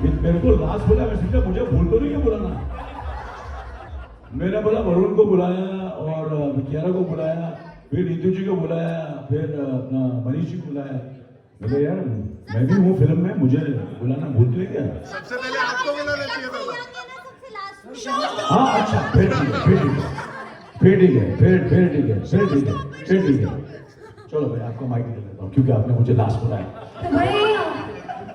फिर मेरे को लास्ट बोला, मैं सोचा मुझे भूल तो नहीं है बुलाना। मैंने बोला वरुण को बुलाया और कियारा को बुलाया, फिर नीतू जी को बुलाया, फिर अपना मनीष जी को बुलाया। बोले यार मैं भी हूँ फिल्म में, मुझे बुलाना भूल गए क्या? सबसे पहले आपको बुलाना चाहिए था। हाँ अच्छा, फिर ठीक है, फिर ठीक है, फिर ठीक है, फिर ठीक है, फिर ठीक है, फिर ठीक है। चलो भाई आपको माइक दे देता हूँ क्योंकि आपने मुझे लास्ट बुलाया। So भाई,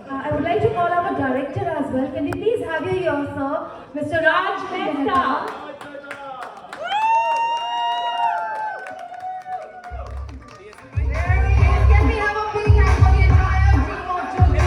I would like to call our director as well. Can we please have you here, sir, Mr. Raj Mehta. Can we have a big hand for the entire team of Jyoti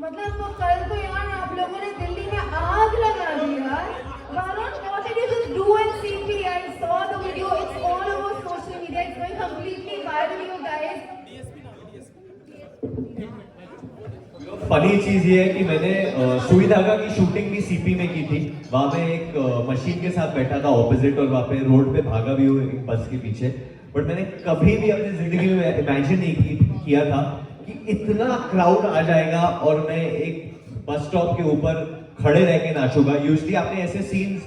मतलब तो कल तो यार आप लोगों ने दिल्ली में आग लगा दी यार। Varun, what did you just do in CP? I saw the video. It's all over social media. It's going completely viral, you guys. Funny चीज ये है कि मैंने सुई धागा की शूटिंग भी सीपी में की थी। वहाँ मैं एक मशीन के साथ बैठा था ऑपोजिट और वहाँ पे रोड पे भागा भी हूँ एक बस के पीछे। बट मैंने कभी भी अपनी जिंदगी में इमेजिन नहीं किया था कि इतना क्राउड आ जाएगा और मैं एक बस स्टॉप के ऊपर खड़े रह के नाचूंगा। यूजली आपने ऐसे सीन्स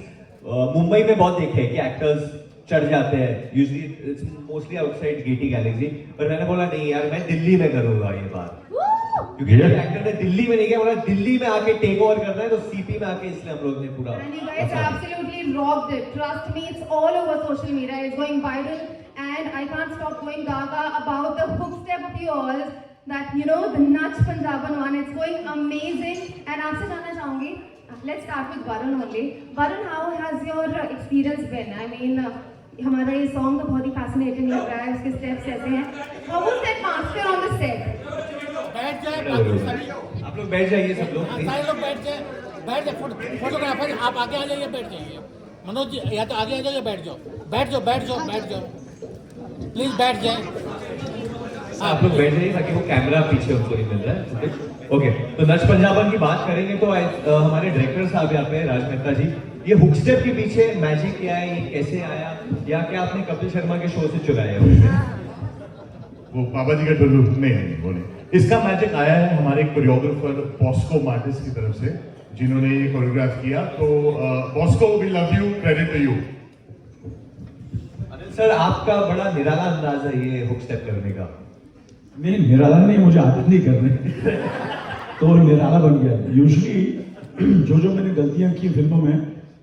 मुंबई में बहुत देखे हैं कि एक्टर्स चढ़ जाते हैं, usually mostly outside Getty Galaxy. पर मैंने बोला नहीं यार, मैं दिल्ली में करूंगा ये बात, क्योंकि एक्टर ने दिल्ली में नहीं किया, बोला दिल्ली में आके टेक ओवर करना है तो सीपी में आके, इसलिए हम लोग ने पूरा। And you guys absolutely rocked it. Trust me, it's all over social media. It's going viral, and I can't stop going gaga about the hook step of yours. That you know, the Nach Punjaban one. It's going amazing. And आपसे जानना चाहूँगी. Let's start with Varun only. Varun, how has your experience been? I mean, हमारा ये song तो बहुत ही fascinating लग रहा है, उसके स्टेप्स ऐसे हैं। How was that master on the set? बैठ जाए, आप लोग बैठ जाइए सब लोग। सारे लोग बैठ जाए, फोटोग्राफर आप आगे आ जाइए, बैठ जाइए। मनोज जी या तो आगे आ जाइए, बैठ जाओ, बैठ जाओ, बैठ जाओ, बैठ जाओ, प्लीज बैठ जाए। आप लोग बैठ जाइए ताकि वो कैमरा पीछे उनको नहीं मिल रहा है। ओके, तो नच पंजाबन की बात करेंगे तो हमारे डायरेक्टर साहब यहाँ पे राज मेहता जी, ये हुक स्टेप के पीछे मैजिक क्या है, ये कैसे आया, या क्या आपने कपिल शर्मा के शो से चुराया है? वो पापा जी का टुल्लू नहीं बोले। इसका मैजिक आया है हमारे कोरियोग्राफर पॉस्को मार्टिस की तरफ से, जिन्होंने ये कोरियोग्राफ किया। तो Bosco we love you, credit to you. Anil sir, आपका बड़ा निराला अंदाज है ये हुक स्टेप करने का। नहीं निराला नहीं, मुझे आदत नहीं करने तो निराला बन गया। यूजुअली जो मैंने गलतियां की फिल्मों में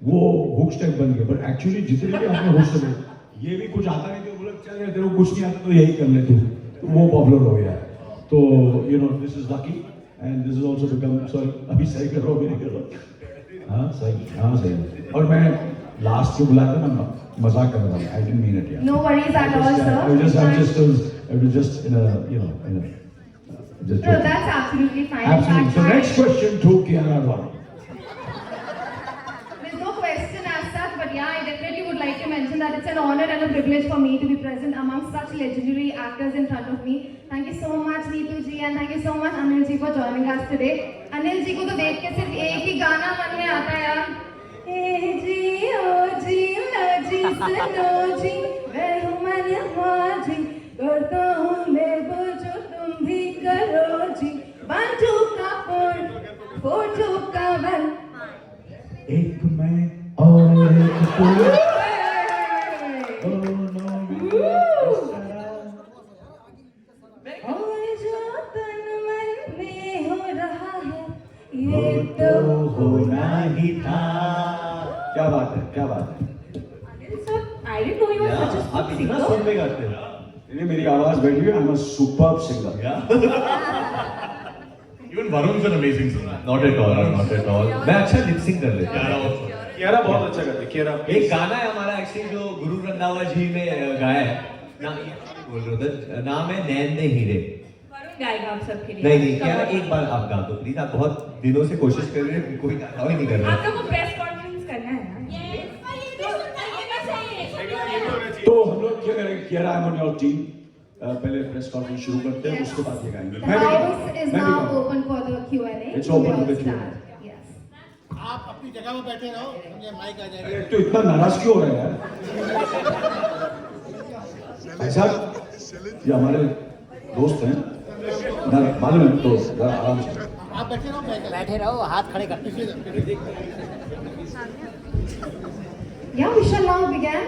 वो हुक स्टेप बन गए, बट एक्चुअली जितने भी आपने हुक स्टेप, ये भी कुछ आता नहीं तो बोला चल यार तेरे को कुछ नहीं आता तो यही कर ले तू, तो वो पॉपुलर हो गया। तो you know this is lucky and this is also become, sorry अभी सही कर रहा हूँ, नहीं कर रहा। हाँ सही। और मैं लास्ट जो बुलाया था मैं मजाक कर रहा था, आई डिडंट मीन इट यार। No worries at all, sir. I was just in a, you know, just No, that's absolutely fine. Absolutely. So next question to Kiara Advani. There's no question as such, but yeah, I definitely would like to mention that it's an honor and a privilege for me to be present among such legendary actors in front of me. Thank you so much, Neetu ji, and thank you so much, Anil ji, for joining us today. Anil ji को तो देख के सिर्फ एक ही गाना मन में आता है यार। ए जी ओ जी लो जी सुनो जी, मैं हूँ मन माजी, करता हूँ मैं वो जो तुम भी करो जी। बाजू का फोटो का वन, एक मैं और एक तू, दोनों और जो तन मन में हो रहा है वो ये तो तो होना ही था। क्या बात है, क्या बात है। I didn't know you were such a आप good इतना singer. सुन में गाते हैं। ये मेरी आवाज बैठ गई, I am a superb singer. Even Varun is an amazing singer. Not at all, not at all. मैं अच्छा लिपसिंग कर लेता हूँ। कियारा बहुत अच्छा करती है। कियारा एक गाना है हमारा एक्चुअली जो गुरु रंधावा जी ने गाया है ना, ये बोल रहे थे, नाम है नैन ने हीरे। वरुण गाएगा आप सबके लिए। नहीं कियारा, एक बार आप गा दो प्लीज। आप बहुत दिनों से कोशिश कर रहे हैं, कोई गाना ही नहीं कर रहे। आप लोगों को प्रेस कॉन्फ्रेंस करना है ना। तो हम लोग क्या करेंगे, Kiara I am on your team, पहले प्रेस कॉन्फ्रेंस शुरू करते हैं, उसके बाद ये गाएंगे। The house is now open for the Q&A. It's open for the Q&A. Yes. आप अपनी जगह पे बैठे रहो, मुझे माइक आ जाएगा। तो इतना नाराज क्यों हो रहा है यार? भाई साहब ये हमारे दोस्त हैं मालूम है तो जरा आराम से आप बैठे रहो हाथ खड़े करके Yeah, we shall now begin.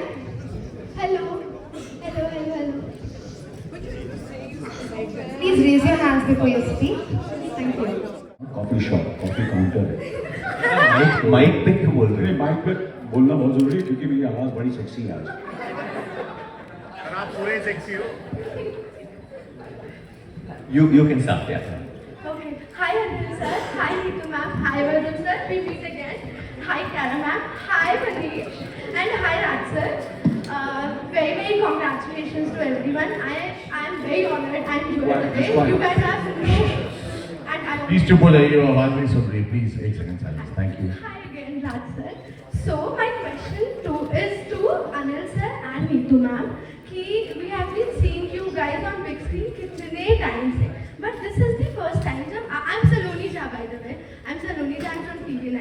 Hello. Hello, hello, hello. Please raise your hands before you speak. Thank you. Coffee shop coffee counter है माइक पे क्यों बोल रहे मेरे माइक पे बोलना बहुत जरूरी है क्योंकि मेरी आवाज बड़ी सेक्सी है आज आप पूरे सेक्सी हो यू कैन स्टार्ट या Okay. Hi, Anil sir. Hi, Neetu ma'am. Hi, Varun sir. We meet again. Hi, Kara ma'am. Hi, Manish. And hi, Raj sir. Very, very congratulations to everyone. I am very honored and enjoyed today. You guys have no. And I please चुप हो जाइए आवाज नहीं सुन रही please एक second silence thank you Hi again, Raj sir. So my question is to Anil sir and Neetu ma'am. कि we have been seeing you guys on big screen कितने time से, but this is the first time जब I'm Saloni Jha by the way. I'm Saloni Jha from TV9.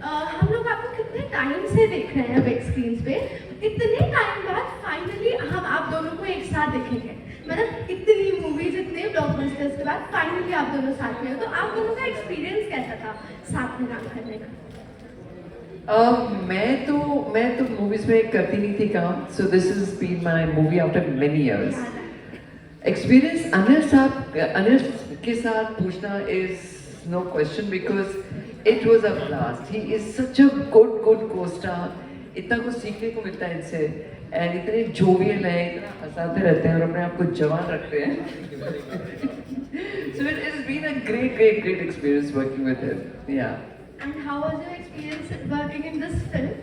हम लोग आपको कितने time से देख रहे हैं बिग स्क्रीन पे, इतने टाइम बाद फाइनली हम आप दोनों को एक साथ देखेंगे. मतलब इतनी मूवीज इतने ब्लॉकबस्टर्स के बाद फाइनली आप दोनों साथ में हो, तो आप दोनों का एक्सपीरियंस कैसा था साथ में काम करने का? मैं तो मूवीज में करती नहीं थी काम, so this is been my movie after many years. Experience Anil के साथ पूछना is no question because it was a blast. He is such a good co-star. इतना कुछ सीखने को मिलता है इनसे एंड इतने जोवियल हैं, इतना हंसाते रहते हैं और अपने आप को जवान रखते हैं. So it is been a great experience working with him. Yeah And how was your experience working in this film?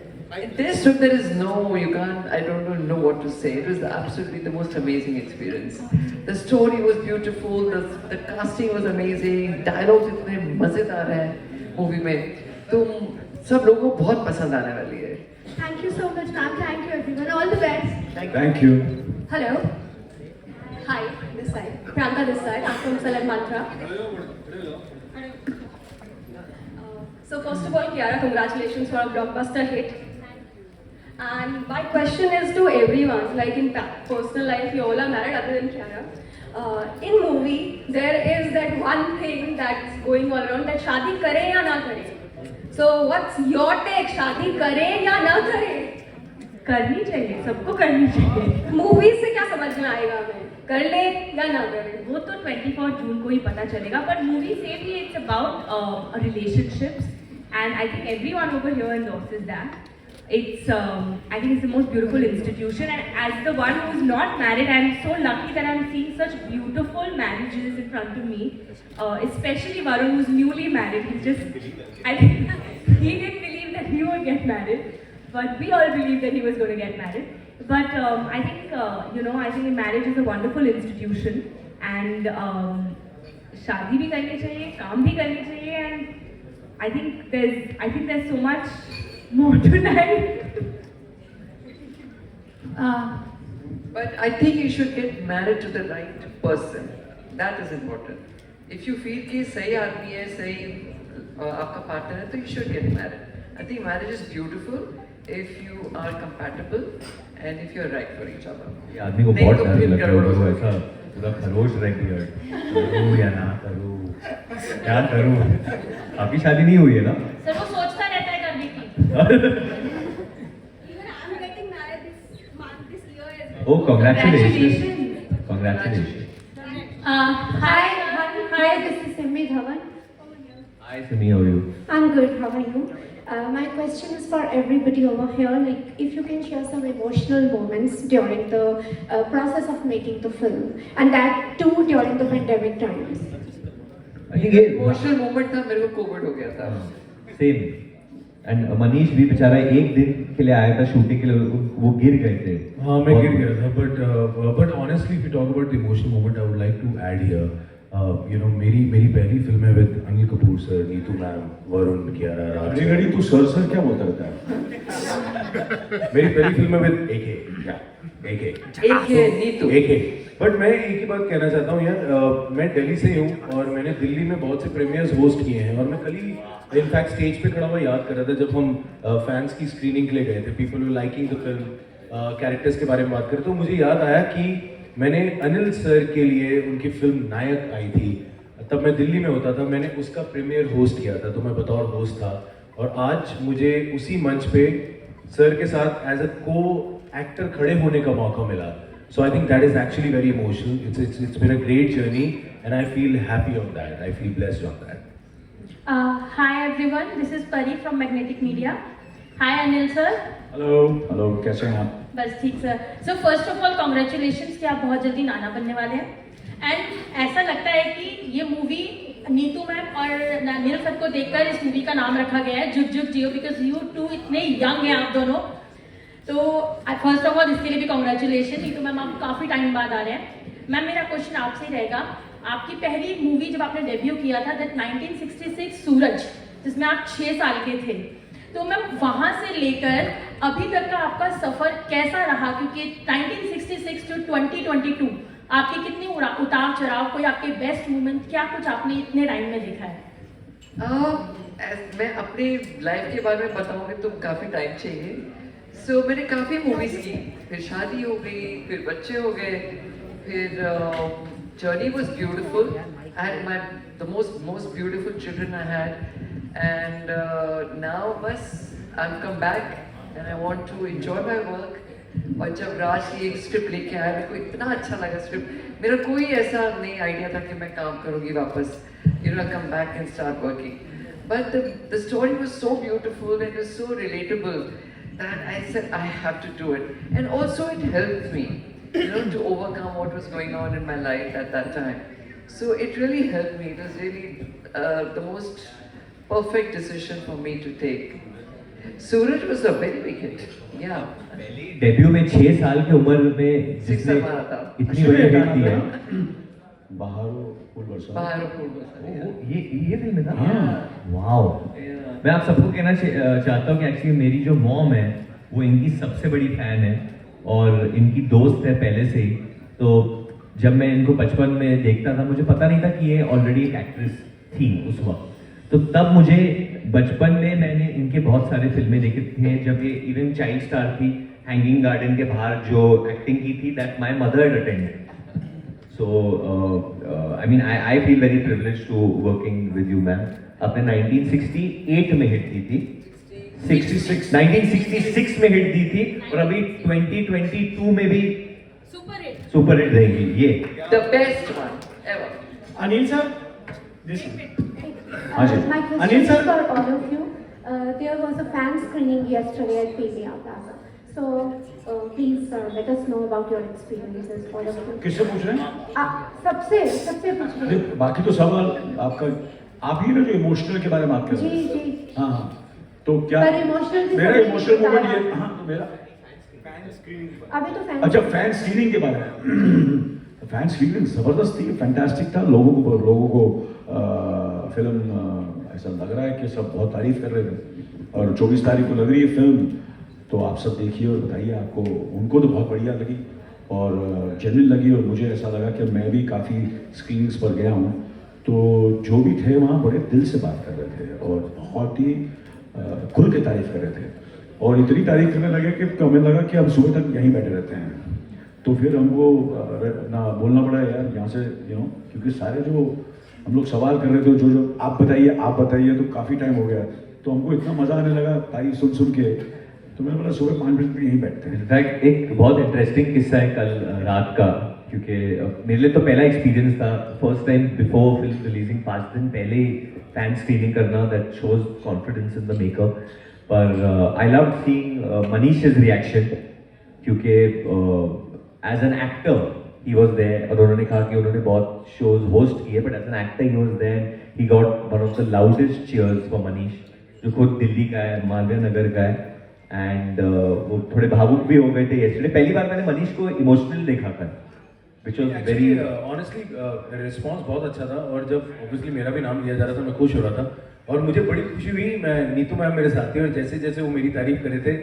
This film, there is no, you can't, I don't know what to say. It was absolutely the most amazing experience. The story was beautiful, the casting was amazing, dialogues इतने मजेदार हैं movie में, तो सब लोगों को बहुत पसंद आने वाली है. Thank you so much, ma'am. Thank you, everyone. All the best. Thank you Hello. Hi, this side. Priyanka this side. I'm from Salan Mantra. So first of all, Kiara, congratulations for a blockbuster hit. And my question is to everyone, like in personal life, you all are married other than Kiara. In movie, there is that one thing that's going all around that शादी करें या ना करें. So what's your take? शादी करें या ना करें? करनी चाहिए, सबको करनी चाहिए. मूवीज से क्या समझ में आएगा हमें? कर ले या ना करें? वो तो 24 जून को ही पता चलेगा. बट मूवी से भी it's about relationships and I think everyone over here endorses that. It's I think it's the most beautiful institution, and as the one who's not married, I'm so lucky that I'm seeing such beautiful marriages in front of me. Especially Varun, who's newly married. He's just I think he didn't believe that he would get married, but we all believed that he was going to get married. But I think I think marriage is a wonderful institution, and शादी भी करनी चाहिए, काम भी करनी चाहिए, and I think there's so much more to life. But I think you should get married to the right person. That is important. If you feel कि सही आदमी है, सही आपका पार्टनर है, तो you should get married. I think marriage is beautiful if you are compatible and if you are right for each other. ये आदमी को नहीं बहुत तो डर फिर लगता है गड़बड़ वो हो ऐसा पूरा खरोच रह गया करूँ या ना करूँ क्या करूँ. आपकी शादी नहीं हुई है ना? सर वो सोचता रहता है करने की. Even I'm getting married this month, this year as well. Oh, congratulations. Congratulations. Hi, this is Simmi Dhawan. Hi, Simi, how are you? I'm good, how are you? My question is for everybody over here, like if you can share some emotional moments during the process of making the film, and that too during the pandemic times. I think ये emotional moment था, मेरे को Covid हो गया था. Same. And Manish भी बेचारा एक दिन के लिए आया था शूटिंग के लिए, वो गिर गए थे. हाँ मैं गिर गया था. But honestly if you talk about the emotional moment I would like to add here मेरी पहली फिल्म है with Anil Kapoor sir, Neetu ma'am, Varun, Kiara, Raj. घड़ी तू सर क्या बोलता रहता है मेरी पहली फिल्म है विद AK. एक है नीतू. बट मैं एक ही बात कहना चाहता हूँ यार, मैं दिल्ली से हूँ और मैंने दिल्ली में बहुत से प्रीमियर्स होस्ट किए हैं, और मैं कल ही इनफैक्ट स्टेज पे खड़ा हुआ याद कर रहा था जब हम फैंस की स्क्रीनिंग के लिए गए थे. People were liking the film characters के बारे में बात करें तो मुझे याद आया कि मैंने अनिल सर के लिए उनकी फिल्म नायक आई थी, तब मैं दिल्ली में होता था, मैंने उसका प्रीमियर होस्ट किया था, तो मैं बतौर होस्ट था। और आज मुझे उसी मंच पे सर के साथ एज अ को एक्टर खड़े होने का मौका मिला। So I think that is actually very emotional. It's been a great journey and I feel happy on that, I feel blessed on that. Hi everyone, this is Pari from Magnetic Media. Hi Anil sir. Hello, कैसे हैं आप? बस ठीक sir. So first of all congratulations कि आप बहुत जल्दी नाना बनने वाले हैं। एंड ऐसा लगता है कि ये मूवी नीतू मैम और अनिल सर को देखकर इस मूवी का नाम रखा गया है जुग जुग जियो, बिकॉज यू टू इतने यंग हैं आप दोनों। तो फर्स्ट ऑफ ऑल इसके लिए भी कॉन्ग्रेचुलेशन। नीतू मैम आप काफ़ी टाइम बाद आ रहे हैं। मैम मेरा क्वेश्चन आपसे ही रहेगा, आपकी पहली मूवी जब आपने डेब्यू किया था दैट 1966 सूरज, जिसमें आप 6 साल के थे, तो मैम वहाँ से लेकर अभी तक का आपका सफ़र कैसा रहा? क्योंकि 1966 टू 2022 आपकी कितनी उतार चढ़ाव, कोई आपके बेस्ट मोमेंट, क्या कुछ आपने इतने टाइम में देखा है? मैं अपनी लाइफ के बारे में बताऊंगी तो काफ़ी टाइम चाहिए। सो मैंने काफ़ी मूवीज़ की, फिर शादी हो गई, फिर बच्चे हो गए, फिर journey was beautiful and my the most beautiful children I had. And now बस I've come back and I want to enjoy my work। और जब राज ये स्क्रिप्ट लेके आया मेरे को इतना अच्छा लगा स्क्रिप्ट। मेरा कोई ऐसा नहीं आइडिया था कि मैं काम करूँगी वापस, you know, come back and start working। But the story was so beautiful and it was so relatable that I said I have to do it। And also it helped me, you know, to overcome what was going on in my life at that time। So it really helped me। It was really the most perfect decision for me to take। Suraj was a very big hit, yeah। पहली debut में 6 साल की उम्र में जिसने हमारा था। इतनी बड़ी हिट दी है। बाहरो फूल बरसा। बाहर फूल बरसा। ये फिल्म में था। हाँ। वाओ। मैं आप सबको कहना चाहता हूँ कि एक्चुअली मेरी जो मॉम है वो इनकी सबसे बड़ी फैन है और इनकी दोस्त है पहले से ही। तो जब मैं इनको बचपन में देखता था मुझे पता नहीं था कि ये ऑलरेडी एक एक्ट्रेस थी उस वक्त। तो तब मुझे बचपन में मैंने इनके बहुत सारे फिल्में देखे थे, जब ये इवन चाइल्ड स्टार थी, हैंगिंग गार्डन के बाहर जो एक्टिंग की थी that my mother had attended. So I mean I feel very privileged to working with you ma'am. आपने 1968 में हिट दी थी, 1966 में हिट दी थी और अभी 2022 में भी सुपर हिट रहेगी ये। The best one ever। Anil sir, My question is for all of you। There was a fan screening yesterday at PVR Plaza। So please let us know about your experiences, all of you। किससे पूछ रहे हैं? सबसे पूछ रहे हैं। बाकी तो सवाल आपका, आप ही ना जो इमोशनल के बारे में बात कर रहे हैं। जी। हाँ, तो क्या पर emotional मेरा इमोशनल मोमेंट ये, हाँ तो मेरा अभी तो फैन, अच्छा फैन स्क्रीनिंग के बारे में। फैन स्क्रीनिंग जबरदस्त थी, फैंटास्टिक था। लोगों को फिल्म ऐसा लग रहा है कि सब बहुत तारीफ कर रहे थे और 24 तारीख को लग रही है फिल्म, तो आप सब देखिए और बताइए आपको। उनको तो बहुत बढ़िया लगी और जेन्युइन लगी और मुझे ऐसा लगा कि मैं भी काफ़ी स्क्रीनिंग्स पर गया हूँ, तो जो भी थे वहाँ बड़े दिल से बात कर रहे थे और बहुत ही खुल के तारीफ कर रहे थे और इतनी तारीफ करने लगे कि हमें लगा कि हम सुबह तक यहीं बैठे रहते हैं। तो फिर हमको ना बोलना पड़ा यार यहाँ से, क्योंकि सारे जो हम लोग सवाल कर रहे थे, जो आप बताइए, तो काफ़ी टाइम हो गया, तो हमको इतना मज़ा आने लगा तारीफ सुन के, तो मैंने बोला सुबह 5 बजे तक यहीं बैठते हैं। इनफैक्ट एक बहुत इंटरेस्टिंग किस्सा है कल रात का, क्योंकि मेरे लिए तो पहला एक्सपीरियंस था, first time before film releasing 5 दिन पहले फैन स्क्रीनिंग करना, that shows confidence in the maker. पर I love seeing Manish's reaction, क्योंकि as an actor he was there और उन्होंने कहा कि उन्होंने बहुत शोज होस्ट किए, but as an actor he was there, he got one of the loudest cheers for Manish, जो खुद दिल्ली का है, मालवीय नगर का है। एंड वो थोड़े भावुक भी हो गए थे yesterday। पहली बार मैंने मनीष को इमोशनल देखा था, which was very honestly response बहुत अच्छा था और जब ऑब्वियसली मेरा भी नाम लिया जा रहा था मैं खुश हो रहा था और मुझे बड़ी खुशी हुई। मैं नीतू मैम मेरे साथ थी और जैसे जैसे वो मेरी तारीफ कर रहे थे,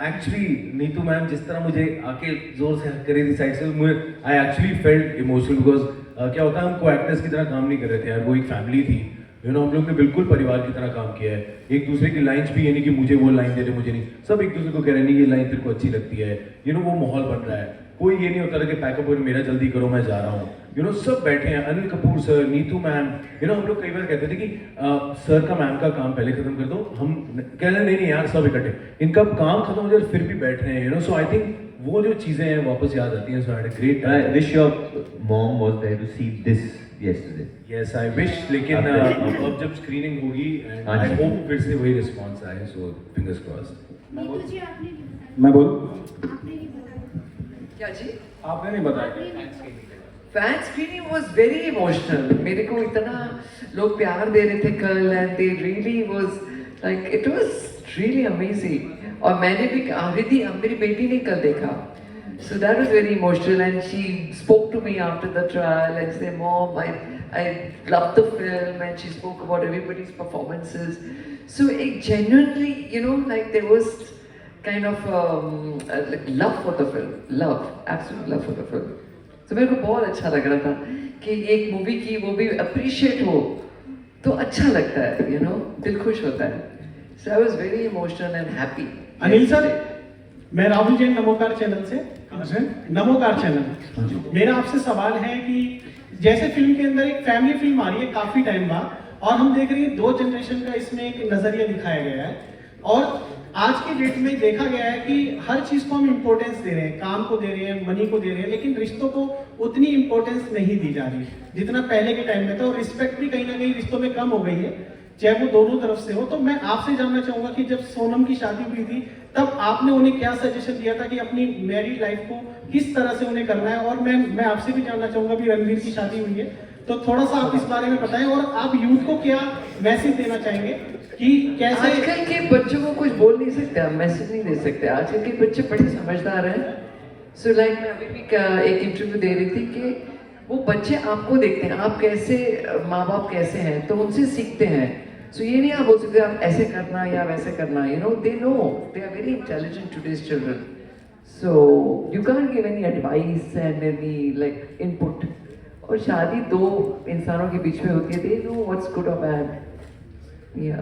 एक्चुअली नीतू मैम जिस तरह मुझे आके जोर से हक कर रही थी साइड से, मुझे I actually felt emotional, because क्या होता है हम को एक्टर्स की तरह काम नहीं कर रहे थे यार, वो एक फैमिली थी। हम लोग ने बिल्कुल परिवार की तरह काम किया है। एक दूसरे की लाइन्स भी ये नहीं कि मुझे वो लाइन दे दे मुझे नहीं, सब एक दूसरे को कह रहे नहीं ये लाइन तेरे को अच्छी लगती है, वो माहौल बन रहा है। कोई ये नहीं होता था कि पैकअप और मेरा जल्दी करो मैं जा रहा हूँ, सब बैठे हैं, अनिल कपूर सर, नीतू मैम, हम लोग कई बार कहते थे कि सर का मैम का काम पहले खत्म कर दो, हम कह रहे नहीं यार सब इकट्ठे, इनका काम खत्म हो जाए फिर भी बैठ रहे हैं, सो आई थिंक वो जो चीजें हैं वापस याद आती हैं। So I had a great I wish your mom was there to see this yesterday. Yes I wish, लेकिन अब जब स्क्रीनिंग होगी एंड हाँ आई जी। होप फिर से वही रिस्पॉन्स आए, सो फिंगर्स क्रॉस्ड। नीतू जी आपने नहीं बताया। मैं बोल आपने नहीं बताया। क्या जी? आपने नहीं बताया। आपने नहीं बताया। Fan screening was very emotional. मेरे को इतना लोग प्यार दे रहे थे कल, and they really was like it was really amazing. और मैंने भी आकृति, मेरी बेटी ने कल देखा, so that was very emotional, and she spoke to me after the trial and said, "Mom, I loved the film," and she spoke about everybody's performances. So it genuinely, like there was kind of like love for the film, absolute love for the film. So मेरे को बहुत अच्छा लग रहा था कि एक movie की वो भी अप्रिशिएट हो तो अच्छा लगता है, दिल खुश होता है। So I was very emotional and happy. Anil sir, मैं राहुल जैन नमोकार चैनल से, नमोकार चैनल, मेरा आपसे सवाल है कि जैसे फिल्म के अंदर एक फैमिली फिल्म आ रही है काफी टाइम बाद, और हम देख रहे हैं 2 जनरेशन का इसमें एक नजरिया दिखाया गया है, और आज की डेट में देखा गया है कि हर चीज को हम इंपॉर्टेंस दे रहे हैं, काम को दे रहे हैं, मनी को दे रहे हैं, लेकिन रिश्तों को उतनी इंपॉर्टेंस नहीं दी जा रही जितना पहले के टाइम में था, और रिस्पेक्ट भी कहीं ना कहीं रिश्तों में कम हो गई है, चाहे वो दोनों तरफ से हो। तो मैं आपसे जानना चाहूंगा कि जब सोनम की शादी हुई थी तब आपने उन्हें क्या सजेशन दिया था कि अपनी मैरिड लाइफ को किस तरह से उन्हें करना है, और मैं आपसे भी जानना चाहूंगा कि रणवीर की शादी हुई है तो थोड़ा सा आप इस बारे में बताएं, और आप यूथ को क्या मैसेज देना चाहेंगे कि कैसे। आजकल के बच्चों को कुछ बोल नहीं सकते, हम मैसेज नहीं दे सकते, आजकल के बच्चे बड़े समझदार हैं। सो लाइक मैं अभी भी एक इंटरव्यू दे रही थी कि वो बच्चे आपको देखते हैं, आप कैसे, माँ बाप कैसे हैं, तो उनसे सीखते हैं। सो ये नहीं आप बोल सकते आप ऐसे करना या वैसे करना, they know, they are very intelligent today's children, so you can't give any advice and any like input. और शादी 2 इंसानों के बीच में होती है, दे नो व्हाट्स गुड और बैड। या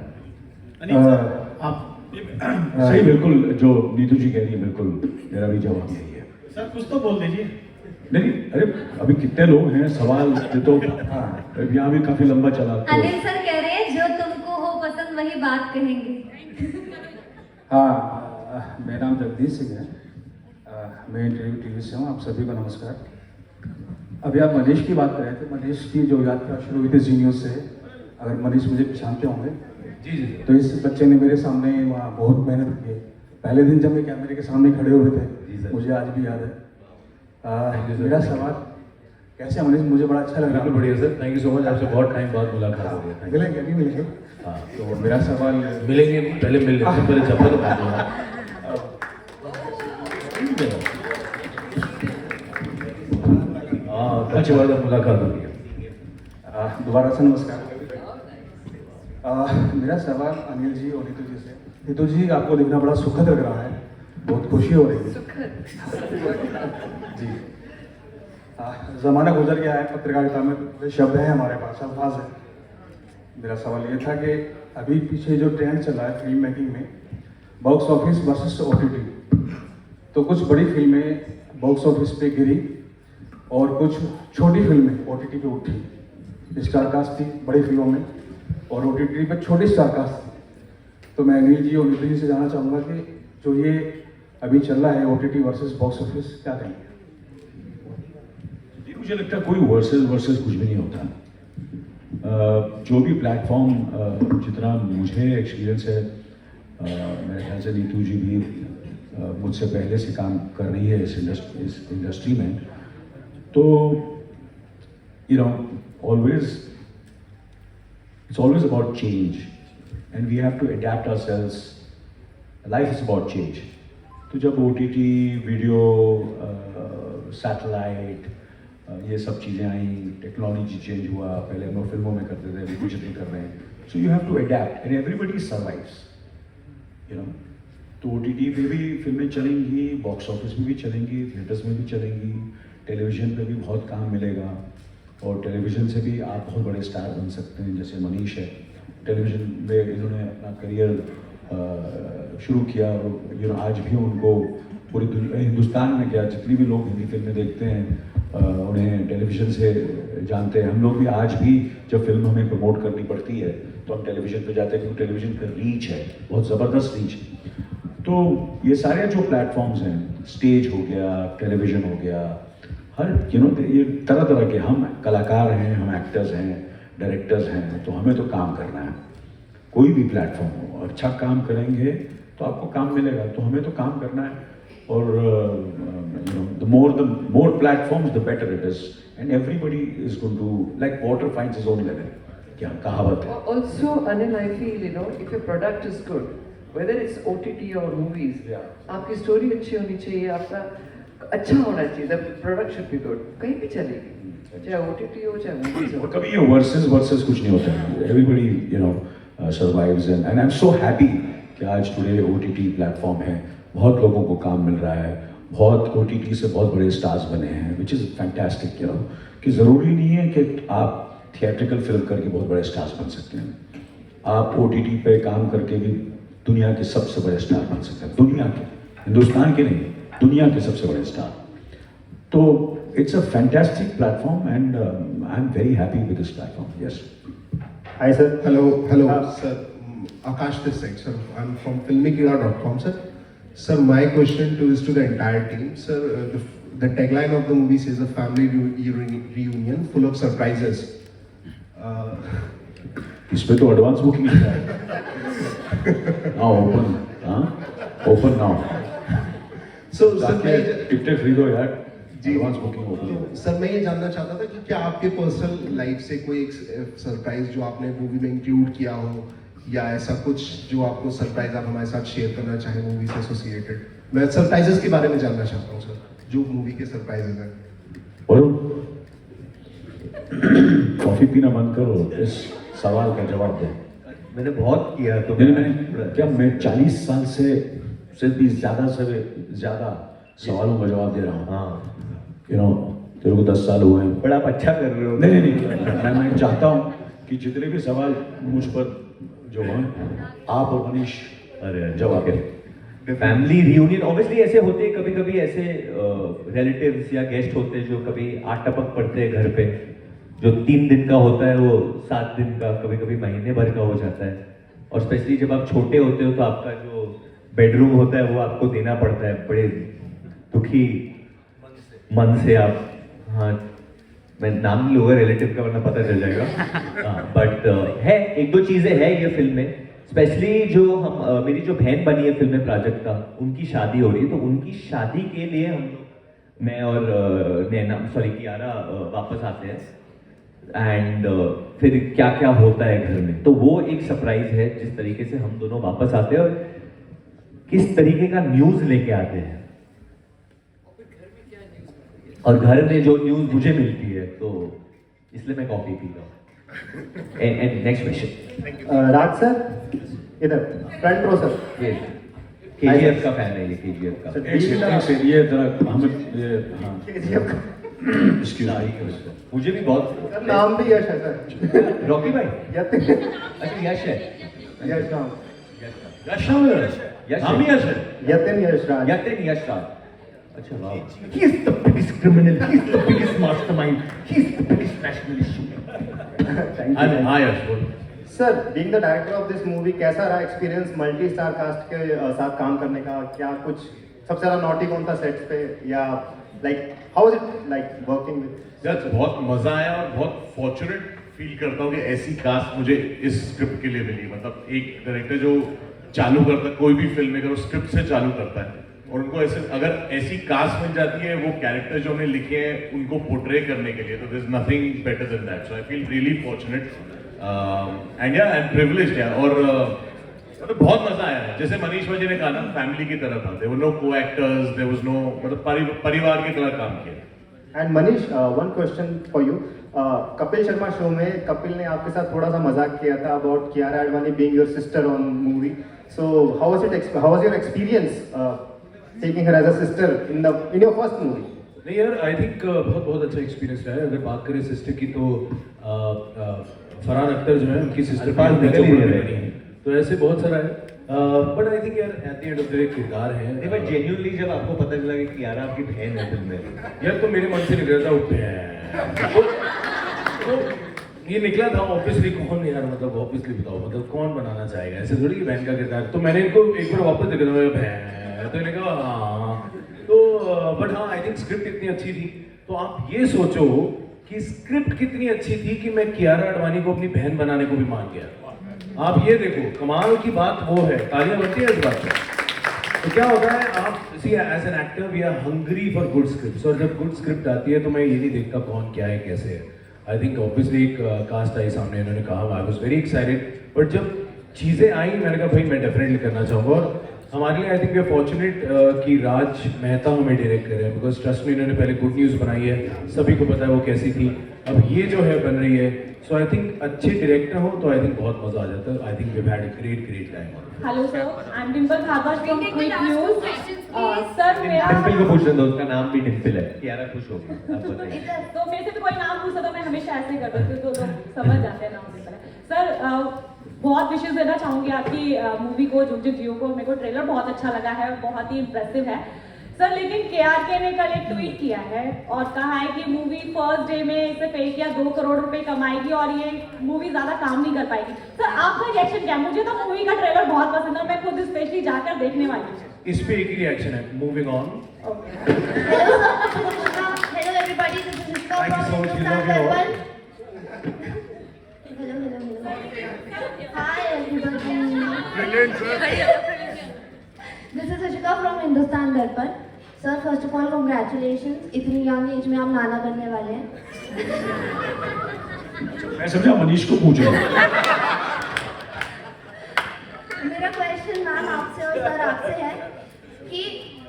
अनिल सर, आप सही, बिल्कुल जो नीतू जी कह रही है, बिल्कुल मेरा भी जवाब यही है। सर कुछ तो बोल दीजिए। नहीं, अरे अभी कितने लोग हैं, सवाल तो यहाँ भी काफी लंबा चला तो। अनिल सर कह रहे हैं जो तुमको हो पसंद वही बात कहेंगे। हाँ, मेरा नाम जगदीश सिंह है, मैं इंटरव्यू टीवी से हूँ। आप सभी को नमस्कार। अभी आप मनीष की बात कर रहे थे, मनीष की जो यात्रा शुरू हुई थी जी न्यूज़ से, अगर मनीष मुझे पहचानते होंगे जी, तो इस बच्चे ने मेरे सामने वहाँ बहुत मेहनत की। पहले दिन जब मैं कैमरे के सामने खड़े हुए थे, मुझे आज भी याद है। मेरा सवाल कैसे है मनीष, मुझे बड़ा अच्छा लग रहा है। बिल्कुल बढ़िया sir, thank you so much, आपसे बहुत टाइम बाद मुलाकात हो रही है। मिलेंगे, अभी मिलेंगे। हाँ, तो मेरा सवाल, मिलेंगे नहीं, पहले मिल लेते हैं, पहले चप्पल बात होगा। हाँ, अच्छी बात है, मुलाकात हो रही है। दोबारा से नमस्कार। मेरा सवाल अनिल जी और नीतू जी से। नीतू जी, आपको देखना बड़ा सुखद लग रहा है, बहुत खुशी हो रही है। जी, ज़माना गुजर गया है, पत्रकारिता में शब्द है हमारे पास, अल्फाज है। मेरा सवाल ये था कि अभी पीछे जो ट्रेंड चला है फिल्म मेकिंग में, बॉक्स ऑफिस वर्सेस OTT, तो कुछ बड़ी फिल्में बॉक्स ऑफिस पे गिरी और कुछ छोटी फिल्में OTT पे उठी। स्टारकास्ट थी बड़ी फिल्मों में और OTT पे छोटी स्टारकास्ट थी। तो मैं अनिल जी और नीतू जी से जानना चाहूँगा कि जो ये अभी चल रहा है OTT वर्सेस बॉक्स ऑफिस, क्या कहेंगे? मुझे लगता है कोई वर्सेस कुछ भी नहीं होता। जो भी प्लेटफॉर्म, जितना मुझे एक्सपीरियंस है, मेरे ख्याल से नीतू जी भी मुझसे पहले से काम कर रही है इस इंडस्ट्री में, तो always it's always about change and we have to adapt ourselves. Life is about change. तो जब OTT, वीडियो, सैटेलाइट, ये सब चीज़ें आई, टेक्नोलॉजी चेंज हुआ, पहले हम लोग फिल्मों में करते थे, अभी डिजिटल कर रहे हैं, so you have to adapt and everybody survives, तो OTT पे भी फिल्में चलेंगी, बॉक्स ऑफिस में भी चलेंगी, थिएटर्स में भी चलेंगी, टेलीविजन पे भी बहुत काम मिलेगा। और टेलीविज़न से भी आप बहुत बड़े स्टार बन सकते हैं, जैसे मनीष है। टेलीविज़न में इन्होंने अपना करियर शुरू किया और आज भी उनको पूरी हिंदुस्तान में क्या जितनी भी लोग हिंदी फिल्में देखते हैं उन्हें टेलीविज़न से जानते हैं। हम लोग भी आज भी जब फिल्म हमें प्रमोट करनी पड़ती है तो हम टेलीविज़न पे जाते हैं, क्योंकि टेलीविज़न का रीच है, बहुत ज़बरदस्त रीच है। तो ये सारे जो प्लेटफॉर्म्स हैं, स्टेज हो गया, टेलीविज़न हो गया, हर ये तरह तरह के, हम कलाकार हैं, हम एक्टर्स हैं, डायरेक्टर्स हैं, तो हमें तो काम करना है। कोई भी प्लेटफॉर्म हो, अच्छा काम करेंगे तो आपको काम मिलेगा, तो हमें तो काम करना है। और the more platforms the better it is, and everybody is going to, like water finds its own level, क्या कहावत है। Also, Anil, I feel, if your product is good, whether it's OTT or movies, आपकी story अच्छी होनी चाहिए, आपका अच्छा होना चाहिए, the product should be good, कहीं भी चलेगी, चाहे OTT हो चाहे movies हो। कभी ये वर्सेस कुछ नहीं होता है, everybody survives, and I'm so happy कि आज today OTT प्लेटफॉर्म है, बहुत लोगों को काम मिल रहा है, बहुत OTT से बहुत बड़े स्टार्स बने हैं, which is fantastic, कि ज़रूरी नहीं है कि आप थिएट्रिकल फिल्म करके बहुत बड़े स्टार्स बन सकते हैं। आप OTT पे काम करके भी दुनिया के सबसे बड़े स्टार बन सकते हैं, दुनिया के, हिंदुस्तान के नहीं, दुनिया के सबसे बड़े स्टार। तो it's a fantastic platform and I am very happy with this platform. Yes. Hi sir. Hello sir. Akash this side sir. I'm from filmikira.com sir. Sir, my question is to the entire team. Sir, the tagline of the movie says a family reunion full of surprises. इस पे तो advance booking है। Now open now. So sir, ticket खरीदो यार, advance booking open. Sir मैं ये जानना चाहता था कि क्या आपके पर्सनल लाइफ से कोई एक सरप्राइज जो आपने मूवी में इंक्लूड किया हो, या ऐसा कुछ जो आपको सरप्राइज आप हमारे साथ शेयर करना चाहें मूवी से एसोसिएटेड। मैं सरप्राइजेस के बारे में जानना चाहता हूँ सर, जो मूवी के सरप्राइजेस हैं। वरुण, कॉफी पीना बंद करो, इस सवाल का जवाब दो। मैंने बहुत किया तो मैं 40 साल से भी ज़्यादा सवालों का जवाब दे रहा हूँ। हाँ, तेरे को 10 साल हुए हैं, बड़ा आप अच्छा कर रहे हो। नहीं, मैं चाहता हूँ कि जितने भी सवाल मुझ पर जो हैं, आप और मनीष जवाब दें। फैमिली रियूनियन ऑब्वियसली ऐसे होते हैं, कभी कभी ऐसे रिलेटिव्स या गेस्ट होते हैं जो कभी टपक पड़ते हैं घर पे, जो 3 दिन का होता है वो 7 दिन का, कभी कभी महीने भर का हो जाता है। और स्पेशली जब आप छोटे होते हो तो आपका जो बेडरूम होता है वो आपको देना पड़ता है, बड़े दुखी मन से आप। हाँ, मैं नाम नहीं लूँगा रिलेटिव का, वरना पता चल जाएगा। बट है 1-2 चीज़ें हैं ये फिल्म में, स्पेशली जो हम मेरी जो बहन बनी है फिल्म में प्राजक्ता, उनकी शादी हो रही है, तो उनकी शादी के लिए हम लोग, मैं और कियारा वापस आते हैं। एंड फिर क्या क्या होता है घर में, तो वो एक सरप्राइज है जिस तरीके से हम दोनों वापस आते हैं और किस तरीके का न्यूज़ लेके आते हैं, और घर में जो न्यूज़ मुझे मिलती है, तो इसलिए मैं कॉफी पीता हूँ। And next question. Raj sir इधर फ्रंट रो सर। ये KGF का फैन है, ये KGF का। ये जरा हमें हाँ KGF का इसकी मुझे भी बहुत नाम भी यश है सर। रॉकी भाई, यतिन। अच्छा यश है, यश राम। यतिन यशराज। अच्छा वाह, he is the biggest criminal, he is the biggest mastermind, he is the biggest nationalist shooter. Thank you. हाँ यश बोल। Sir, being the director of this movie, कैसा रहा एक्सपीरियंस मल्टी स्टार कास्ट के साथ काम करने का? क्या कुछ सबसे ज़्यादा नॉटी कौन था सेट्स पे, या like how is it like working with? यार बहुत मजा आया और बहुत फॉर्चुनेट फील करता हूँ कि ऐसी कास्ट मुझे इस स्क्रिप्ट के लिए मिली। मतलब एक डायरेक्टर जो चालू करता है, कोई भी फिल्म मेकर स्क्रिप्ट से चालू करता है, और उनको ऐसे अगर ऐसी कास्ट मिल जाती है वो कैरेक्टर जो हमने लिखे हैं उनको पोर्ट्रे करने के लिए, तो there is nothing better than that. So I feel really fortunate and privileged यार। और मतलब बहुत मजा आया है, जैसे मनीष भाई ने कहा ना, फैमिली की तरह था। देयर वर नो को एक्टर्स, देयर वाज नो, मतलब परिवार की तरह काम किया। And Manish, one question for you. Kapil Sharma show में कपिल ने आपके साथ थोड़ा सा मजाक किया था about Kiara Advani being your sister on movie. So how was your experience taking her as a sister in your first movie? नहीं यार, आई थिंक बहुत बहुत अच्छा एक्सपीरियंस रहा है। अगर बात करें सिस्टर की तो फरहान अख्तर जो है उनकी सिस्टर अल्फाज निकल ही नहीं रहे हैं, तो ऐसे बहुत सारा है। बट आई थिंक यार at the end of the day किरदार है। नहीं बट जेन्युइनली जब आपको पता चला कि कियारा आपकी बहन है फिल्म में, यार तो मेरे मन से निकल रहा था तो ये निकला था ऑब्वियसली। कौन यार, मतलब ऑब्वियसली बताओ, मतलब कौन बनाना चाहेगा ऐसे थोड़ी कि बहन का किरदार। तो मैंने इनको एक बार वापस देखा था, बहन, तो इन्हें कहा हाँ। तो बट हाँ, आई थिंक स्क्रिप्ट इतनी अच्छी थी। तो आप ये सोचो कि स्क्रिप्ट कितनी अच्छी थी कि मैं कियारा आडवाणी को अपनी बहन बनाने को भी मान गया। आप ये देखो, कमाल की बात वो है, तालियां बनती है इस बात पर। तो क्या होता है, आप see as an actor we are hungry for good script, और जब गुड स्क्रिप्ट आती है तो मैं ये नहीं देखता कौन क्या है कैसे है। आई थिंक ऑब्वियसली एक कास्ट आई सामने, इन्होंने कहा, I was very excited. But जब चीज़ें आई मैंने कहा भाई मैं डेफिनेटली करना चाहूँगा। और हमारे लिए I think we are fortunate कि राज मेहता हमें डायरेक्ट कर रहे हैं, बिकॉज ट्रस्ट में इन्होंने पहले गुड न्यूज़ बनाई है, सभी को पता है वो कैसी थी। अब ये जो है बन रही है, सो आई थिंक अच्छे डायरेक्टर हो तो आई थिंक बहुत मजा आ जाता है। I think we had a great time. Hello sir, I am Dimple Thapa from Quick News. Sir मेरा डिम्पल को पूछ दो, उसका नाम भी डिम्पल है। कियारा खुश होगी, आप बताइए। तो मेरे से भी कोई नाम पूछता तो मैं हमेशा ऐसे ही कर देती हूँ, तो समझ जाते हैं नाम डिम्पल है। सर बहुत विशेष देना चाहूँगी आपकी मूवी को, जुग जुग जियो को। मेरे को ट्रेलर बहुत अच्छा लगा है, बहुत ही इम्प्रेसिव है सर। लेकिन KRK ने कल एक ट्वीट किया है और कहा है कि मूवी फर्स्ट डे में इसे पे किया 2 करोड़ रुपए कमाएगी और ये मूवी ज्यादा काम नहीं कर पाएगी। सर आपका रिएक्शन क्या है? मुझे तो मूवी का ट्रेलर बहुत पसंद है, मैं खुद स्पेशली जाकर देखने वाली हूँ। इस पे एक ही रिएक्शन है, moving on. Hello everybody, this is Ishka Thank you from so much, we Hindustan love you all. Darpan. Hi everybody. Brilliant, sir. This is Ishka from Hindustan Darpan. Sir, first of all, congratulations. इतनी young age में आप नाना बनने वाले हैं. मैं समझा मनीष को पूछ रहा हूँ। मेरा क्वेश्चन मैम आपसे और सर आपसे है कि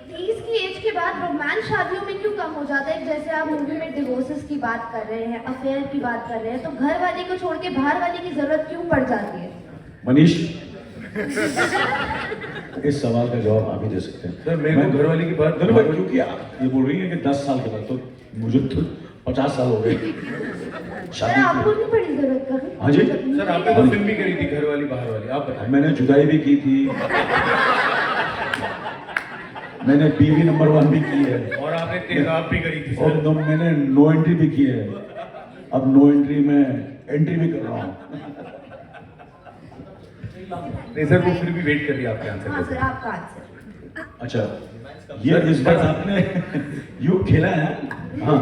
30 की एज के बाद रोमांस शादियों में क्यों कम हो जाता है? जैसे आप मूवी में डिवोर्सेस की बात कर रहे हैं, अफेयर की बात कर रहे हैं, तो घर वाले को छोड़ के बाहर वाले की जरूरत क्यों पड़ जाती है? मनीष, इस सवाल का जवाब आप ही दे सकते हैं। सर मेरे को घर वाले की बात क्योंकि आप ये बोल रही हैं कि 10 साल के बाद, तो मुझे तो 50 साल हो गए सर शादी आपको की। नहीं पड़ी जरूरत कभी? हाँ जी। सर आपने तो फिल्म भी करी थी घर वाली बाहर वाली, आप बताएं। मैंने जुदाई भी की थी, मैंने बीवी नंबर 1 भी की है, और आपने तेजाब भी करी थी और सर। मैंने नो एंट्री भी की है। अब नो एंट्री में एंट्री भी कर रहा हूँ। नहीं सर, वो फिर भी वेट कर रही है आपके आंसर हाँ का। सर, आपका आंसर। अच्छा, ये इस बार आपने यू खेला है। हाँ,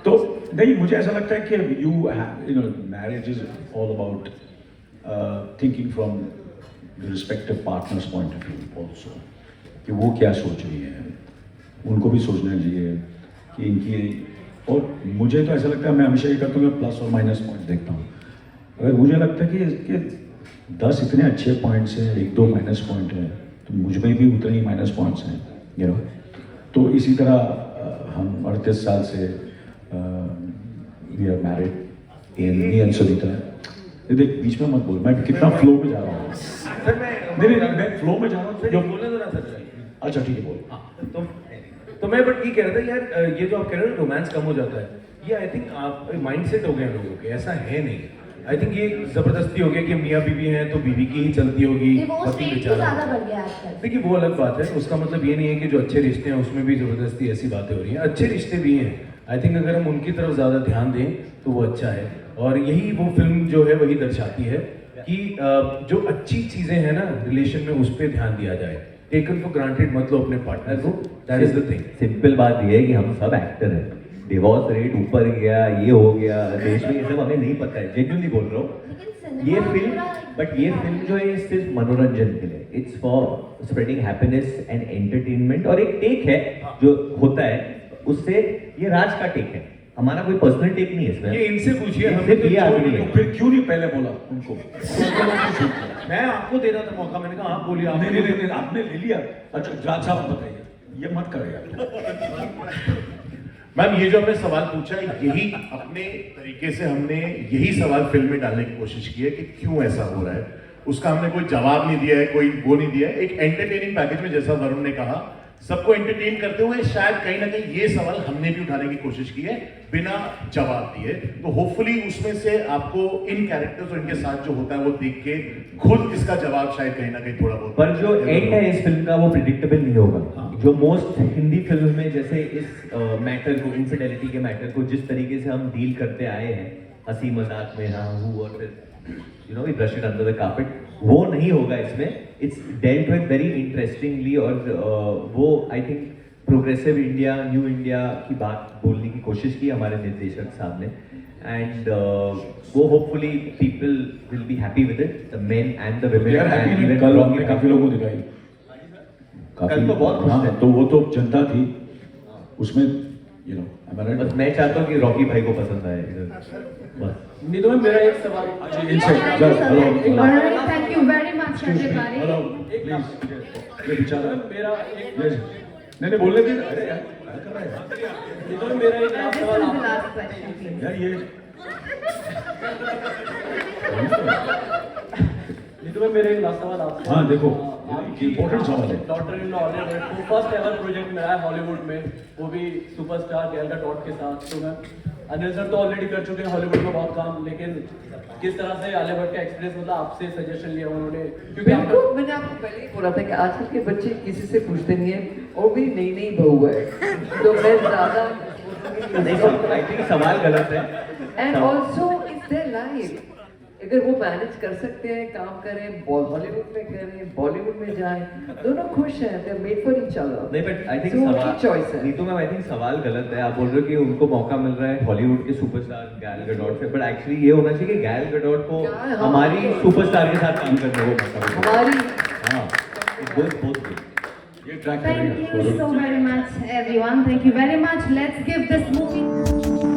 तो नहीं, मुझे ऐसा लगता है कि you know marriage is all about thinking from the respective partners point of view also, कि वो क्या सोच रही है, उनको भी सोचना चाहिए कि इनकी। और मुझे तो ऐसा लगता है, मैं हमेशा ये करता हूँ कि प्लस और माइनस पॉइंट देखता हूँ। अगर मुझे लगता है कि इसके 10 इतने अच्छे पॉइंट्स हैं, 1-2 माइनस पॉइंट हैं, तो मुझ में भी उतने ही माइनस पॉइंट्स हैं, यू नो। तो इसी तरह हम 38 साल से we are married, me and Sunita. ये देख, बीच में मत बोल, मैं कितना फ्लो में जा रहा हूँ। सर मैं फ्लो में जा रहा हूँ। जो बोलने दो ना सर। अच्छा ठीक है, बोल। हाँ, तो मैं बट ये कह रहा था यार, ये जो आप कह रहे हो रोमांस कम हो जाता है, ये आई थिंक आप माइंडसेट हो गया लोगों के, ऐसा है नहीं। आई थिंक ये जबरदस्ती हो गया कि मियाँ बीवी हैं तो बीवी की ही चलती होगी, डिवोर्स पति रेट भी बेचारा। ज्यादा बढ़ गया आजकल। देखिए वो अलग बात है, उसका मतलब ये नहीं है कि जो अच्छे रिश्ते हैं उसमें भी जबरदस्ती ऐसी बातें हो रही हैं। अच्छे रिश्ते भी हैं, आई थिंक अगर हम उनकी तरफ ज़्यादा ध्यान दें तो वो अच्छा है। और यही वो फिल्म जो है वही दर्शाती है कि जो अच्छी चीज़ें हैं ना रिलेशन में, उस पर ध्यान दिया जाए। टेकन फॉर ग्रांटेड मत लो अपने पार्टनर को, that is the thing. Simple बात ये है कि हम सब एक्टर हैं। डिवोर्स रेट ऊपर गया, ये हो गया देश में, ये सब हमें नहीं पता है, जेन्युइनली बोल रहा हूँ। ये फिल्म, बट ये फिल्म जो है सिर्फ मनोरंजन के लिए, it's for spreading happiness and entertainment. और एक टेक है जो होता है उससे, ये राज का टेक है, हमारा कोई पर्सनल टेक नहीं है इसमें। ये इनसे पूछिए, हम सिर्फ ये आदमी तो है। फिर क्यों नहीं पहले बोला उनको? मैं आपको दे रहा था मौका, मैंने कहा आप बोलिए। नहीं, आपने ले लिया। अच्छा, राज साहब बताइए, ये मत करो यार। मैम ये जो हमने सवाल पूछा, यही अपने तरीके से हमने यही सवाल फिल्म में डालने की कोशिश की है कि क्यों ऐसा हो रहा है। उसका हमने कोई जवाब नहीं दिया है, कोई वो नहीं दिया है। एक एंटरटेनिंग पैकेज में, जैसा वरुण ने कहा, सबको एंटरटेन करते हुए शायद कहीं ना कहीं ये सवाल हमने भी उठाने की कोशिश की है बिना जवाब दिए। तो होपफुली उसमें से आपको इन कैरेक्टर्स और इनके साथ जो होता है वो देख के खुद इसका जवाब शायद कहीं ना कहीं थोड़ा बहुत। पर जो एंड है इस फिल्म का वो प्रिडिक्टेबल नहीं होगा। जो मोस्ट हिंदी फिल्म में जैसे इस मैटर को, इनफिडेलिटी के मैटर को जिस तरीके से हम डील करते आए हैं हंसी मजाक में, हाँ हूँ और फिर you know we brush it under the carpet, वो नहीं होगा इसमें। It's dealt with very interestingly और वो I think progressive India, new India की बात बोलने की कोशिश की हमारे निर्देशक साहब ने। एंड वो hopefully people will be happy with it, the main and the women. कल हमने काफी लोगों को दिखाई, कल तो बहुत खुश हाँ, थे। तो वो तो जनता थी उसमें, यू नो बस मैं चाहता हूँ कि रॉकी भाई को पसंद आए बस। नीतू मैम, मेरा एक सवाल इनसे Thank you very much, everybody. Hello please, ये बेचारा मेरा एक नहीं बोलने दे। अरे यार क्या कर रहा है नीतू मैम, मेरा एक This सवाल is the last question, please. यार? ये नीतू मैम, मेरा एक लास्ट सवाल आपसे। हाँ देखो, आपकी इम्पोर्टेंट सवाल है। डॉटर इन लॉ ऑलिवर को फर्स्ट एवर प्रोजेक्ट मिला है हॉलीवुड में, वो भी सुपरस्टार गैल गैडोट के साथ। तो मैं, अनिल सर तो ऑलरेडी कर चुके हैं हॉलीवुड में बहुत काम, लेकिन किस तरह से आलिया भट्ट का एक्सपीरियंस, मतलब आपसे सजेशन लिया उन्होंने? क्योंकि बिल्कुल, मैंने आपको पहले ही बोला था कि आजकल के बच्चे किसी से पूछते नहीं है, और भी नई नई बहू है, तो मैं ज्यादा आई थिंक सवाल गलत है। And also it's their life, अगर वो मैनेज कर सकते हैं, काम करें, हॉलीवुड में करें, बॉलीवुड में जाएं, दोनों खुश हैं, they are made for each other. नहीं बट आई थिंक उनकी सवाल चॉइस है। नीतू मैम, आई थिंक सवाल गलत है। आप बोल रहे हो कि उनको मौका मिल रहा है हॉलीवुड के सुपरस्टार गैल गैडोट से, बट एक्चुअली ये होना चाहिए कि गैल गैडोट को हाँ। हमारी सुपरस्टार के साथ काम करने को मौका मिले। हमारी हाँ, it goes both ways. ये track Thank you so very much, everyone. Thank you very much. Let's give this movie.